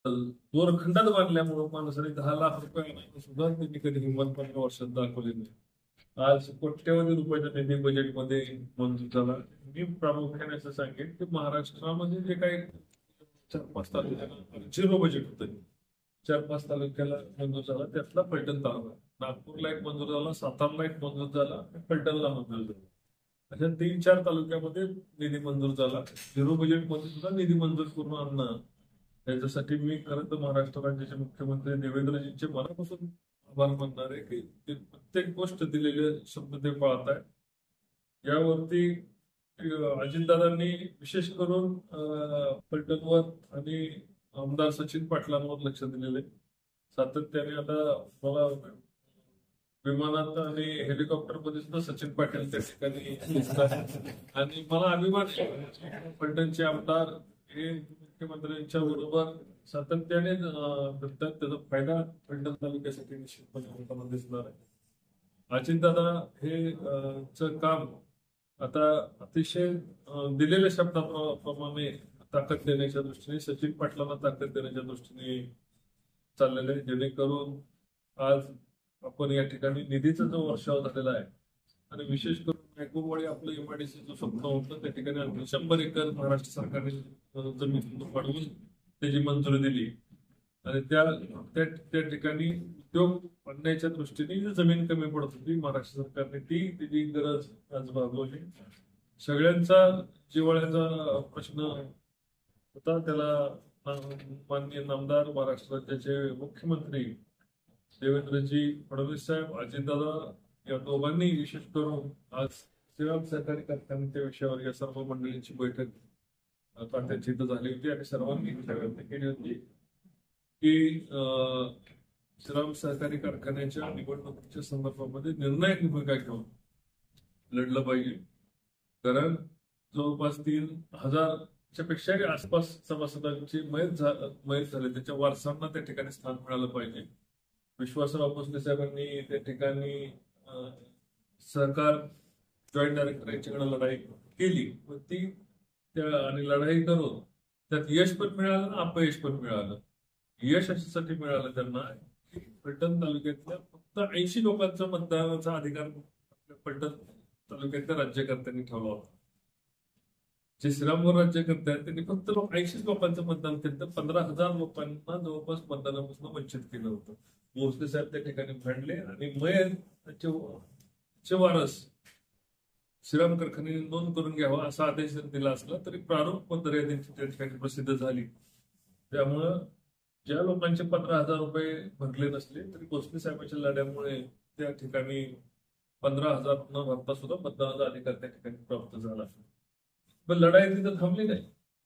दोरखंडात बांधल्यामुळे माणसाने 10 लाख रुपये आणायला सुद्धा त्यांनी कधी हिंमत 15 वर्षात दाखवली नाही. आज कोट्यवधी रुपयाचा निधी बजेटमध्ये मंजूर झाला. मी प्रामुख्याने असं सांगेन की महाराष्ट्रामध्ये जे काही 4-5 तालुक्याला 0 बजेट होतं, 4-5 तालुक्याला मंजूर झाला, त्यातला फलटण तालुका. नागपूरला एक मंजूर झाला, सातारला एक मंजूर झाला, फलटणला मंजूर झाला. अशा 3-4 तालुक्यामध्ये निधी मंजूर झाला. 0 बजेट मध्ये सुद्धा निधी मंजूर करून आणणं, त्याच्यासाठी मी खरं तर महाराष्ट्र राज्याचे मुख्यमंत्री देवेंद्रजींचे मनापासून आभार मानणार आहे की ते प्रत्येक गोष्ट दिलेले शब्द ते पाळत आहे. यावरती अजितदादांनी विशेष करून फलटणवर आणि आमदार सचिन पाटलांवर लक्ष दिलेले. सातत्याने आता मला विमानात आणि हेलिकॉप्टर मध्ये सुद्धा सचिन पाटील त्या ठिकाणी दिसतात आणि मला अभिमान आहे फलटणचे आमदार हे मुख्यमंत्र्यांच्या बरोबर सातत्याने फिरतात. त्याचा फायदा फलटण तालुक्यासाठी निश्चितपणे होताना दिसणार आहे. अजितदादा हे काम आता अतिशय दिलेल्या शब्दाप्रमाणे ताकद देण्याच्या दृष्टीने, सचिन पाटलांना ताकद देण्याच्या दृष्टीने चाललेलं आहे, जेणेकरून आज आपण या ठिकाणी निधीचा जो वर्षाव झालेला आहे आणि विशेष करून मेघबूबवाडी आपलं एमआयडीसी जो स्वप्न होतं त्या ठिकाणी आणखी 100 एकर महाराष्ट्र सरकारने जमीन वाढवून त्याची मंजुरी दिली आणि त्या ठिकाणी उद्योग आणण्याच्या दृष्टीने जमीन कमी पडत होती, महाराष्ट्र सरकारने त्याची गरज आज भागवली. सगळ्यांचा जिव्हाळ्याचा प्रश्न होता, त्याला माननीय नामदार महाराष्ट्र राज्याचे मुख्यमंत्री देवेंद्रजी फडणवीस साहेब, अजितदादा या दोघांनी विशेष करून आज श्रीराम सहकारी कारखान्याच्या विषयावर या सर्व मंडळींची बैठक त्यांची इथं झाली होती आणि सर्वांनी व्यक्त केली होती की श्रीराम सहकारी कारखान्याच्या निवडणुकीच्या संदर्भामध्ये निर्णायक भूमिका घेऊन लढलं पाहिजे. कारण जवळपास 3000 पेक्षाही आसपास सभासदांची मयत झाले, त्याच्या वारसांना त्या ठिकाणी स्थान मिळालं पाहिजे. विश्वासराव भोसले साहेबांनी त्या ठिकाणी सहकार जॉईंट डायरेक्टर यांच्याकडे लढाई केली आणि लढाई करून त्यात यश पण मिळालं आणि अपयश पण मिळालं. यश अशासाठी मिळालं त्यांना की फलटण तालुक्यातल्या फक्त 80 लोकांचा मतदानाचा अधिकार फलटण तालुक्यातल्या राज्यकर्त्यांनी ठेवला होता. जे श्रीरामवर राज्यकर्ते आहेत त्यांनी फक्त 80 लोकांचं मतदान केलं, तर 15,000 लोकांना जवळपास मतदानापासून वंचित केलं होतं. भोसले साहेब त्या ठिकाणी भांडले आणि मयचे वारस श्रीराम कारखान्याने नोंद करून घ्यावा असा आदेश दिला असला तरी प्रारूप पत्र त्यांची त्या ठिकाणी प्रसिद्ध झाली. त्यामुळं ज्या लोकांचे 15,000 रुपये भरले नसले तरी भोसले साहेबांच्या लढ्यामुळे त्या ठिकाणी 15,000 न भरता सुद्धा मतदानाचा अधिकार त्या ठिकाणी प्राप्त झाला. पण लढाई तिथं थांबली नाही.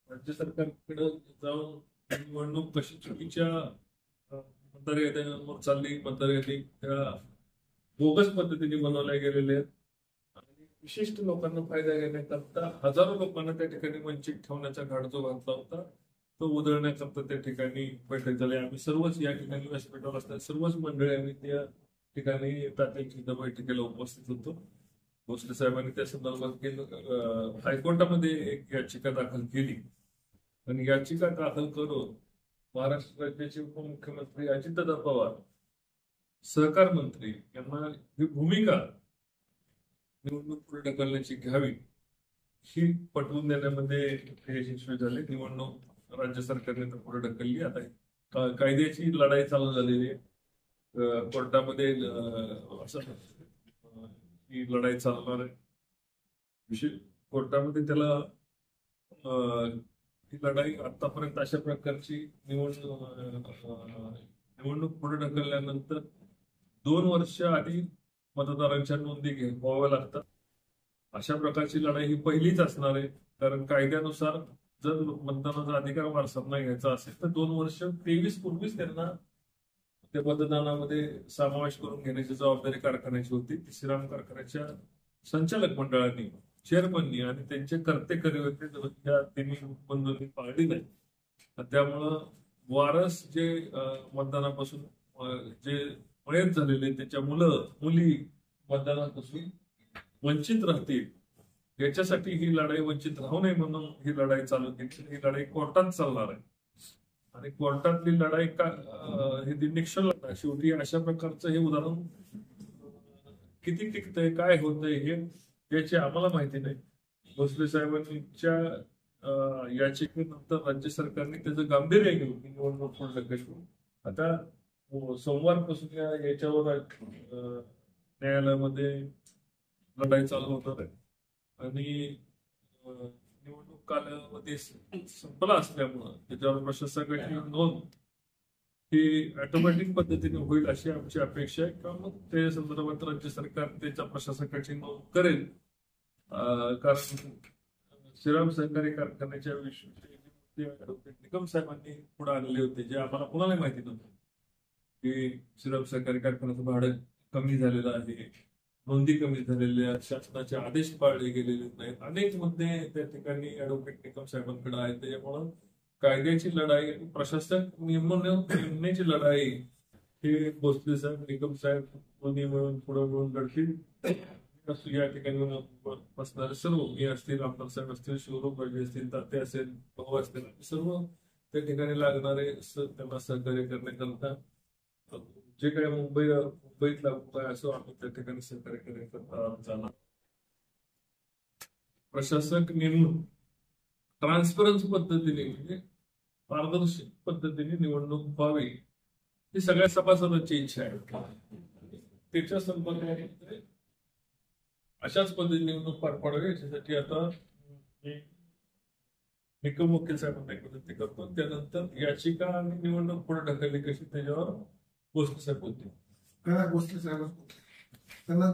राज्य सरकारकडे जाऊन निवडणूक कशी चुकीच्या मतदार याद्यांवर चालली, मतदार यादी त्या बोगस पद्धतीने बनवल्या गेलेल्या आहेत आणि विशिष्ट लोकांना फायदा घेण्याकरता हजारो लोकांना त्या ठिकाणी वंचित ठेवण्याचा घाट जो घातला होता तो उधळण्याकरता त्या ठिकाणी बैठक झाली. आम्ही सर्वच या ठिकाणी व्यासपीठावर असतात सर्वच मंडळी आम्ही त्या ठिकाणी तात्याची बैठकीला उपस्थित होतो. भोसले साहेबांनी त्या संदर्भात हायकोर्टामध्ये एक याचिका दाखल केली आणि याचिका दाखल करून महाराष्ट्र राज्याचे उपमुख्यमंत्री अजितदादा पवार, सहकार मंत्री यांना ही भूमिका निवडणूक पुढे ढकलण्याची घ्यावी ही पटवून देण्यामध्ये यशस्वी झाले. निवडणूक राज्य सरकारने तर पुढे ढकलली. आता कायद्याची लढाई चालू झालेली आहे. कोर्टामध्ये असं ही लढाई चालणार आहे. विशेष कोर्टामध्ये त्याला ही लढाई आतापर्यंत अशा प्रकारची निवडणूक पुढे ढकलल्यानंतर 2 वर्ष आधी मतदारांच्या नोंदी व्हाव्या लागतात. अशा प्रकारची लढाई ही पहिलीच असणार आहे. कारण कायद्यानुसार जर मतदानाचा अधिकार वारसांना घ्यायचा असेल तर 2 वर्ष 23 पूर्वीच त्यांना त्या मतदानामध्ये समावेश करून घेण्याची जबाबदारी कारखान्याची होती. ती श्रीराम कारखान्याच्या संचालक मंडळांनी, चेअरमननी आणि त्यांचे कर्ते या तिन्ही बंधूंनी पाळली नाही. त्यामुळं वारस जे मतदानापासून जे मयत झालेले त्याच्या मुली मतदानापासून वंचित राहतील याच्यासाठी ही लढाई वंचित राहू नये म्हणून ही लढाई चालू केली. ही लढाई कोर्टात चालणार आहे. आणि कोर्टातली लढाई का हे निष्फळ लढा शेवटी अशा प्रकारचं हे उदाहरण किती टिकतंय काय होतंय हे याची आम्हाला माहिती नाही. भोसले साहेबांच्या याचिकेनंतर राज्य सरकारने त्याचं गांभीर्य घेऊन निवडणूक पुढे ढकलली. आता सोमवारपासून याच्यावर न्यायालयामध्ये लढाई चालू होणार आहे आणि निवडणूक कालावधी संपला असल्यामुळं त्याच्यावर प्रशासकाची नोंद ही ऑटोमॅटिक पद्धतीने होईल अशी आमची अपेक्षा आहे. किंवा मग त्या संदर्भात राज्य सरकार त्याच्या प्रशासकाची नोंद करेल. कारण श्रीराम सहकारी कारखान्याच्या विषयी निकम साहेबांनी पुढे आणले होते जे आम्हाला कोणाला माहिती नव्हतं की श्रीराम सहकारी कारखान्याचं भाडं कमी झालेलं आहे, नोंदी कमी झालेल्या, शासनाचे आदेश पाळले गेलेले नाहीत, अनेक मुद्दे त्या ठिकाणी ऍडव्होकेट निकम साहेबांकडे आहेत. त्याच्यामुळं कायद्याची लढाई आणि प्रशासक नेमण्याची लढाई हे भोसले साहेब निकम साहेब दोन्ही मिळून पुढे मिळून लढतील. या ठिकाणी बसणारे सर्व मी असतील, आमदार साहेब असतील, शिवराम पाटील असतील, ताते असेल, भाऊ असतील, सर्व त्या ठिकाणी लागणारे त्यांना सहकार्य करण्याकरता जे काही मुंबईत लागू आहे असं आम्ही त्या ठिकाणी सहकार्य करण्याकरता जाणार. प्रशासक नेमणूक ट्रान्सपरन्सी पद्धतीने म्हणजे पारदर्शक पद्धतीने निवडणूक व्हावी ही सगळ्या सभासदांची इच्छा आहे. त्याच्या संपर्काने अशाच पद्धतीने निवडणूक पार पाडावी याच्यासाठी आता निकम वकील साहेबांना एक विनंती करतो. त्यानंतर याचिका आणि निवडणूक पुढे ढकलली कशी त्याच्यावर भोसले साहेब बोलतील. भोसले साहेब त्यांना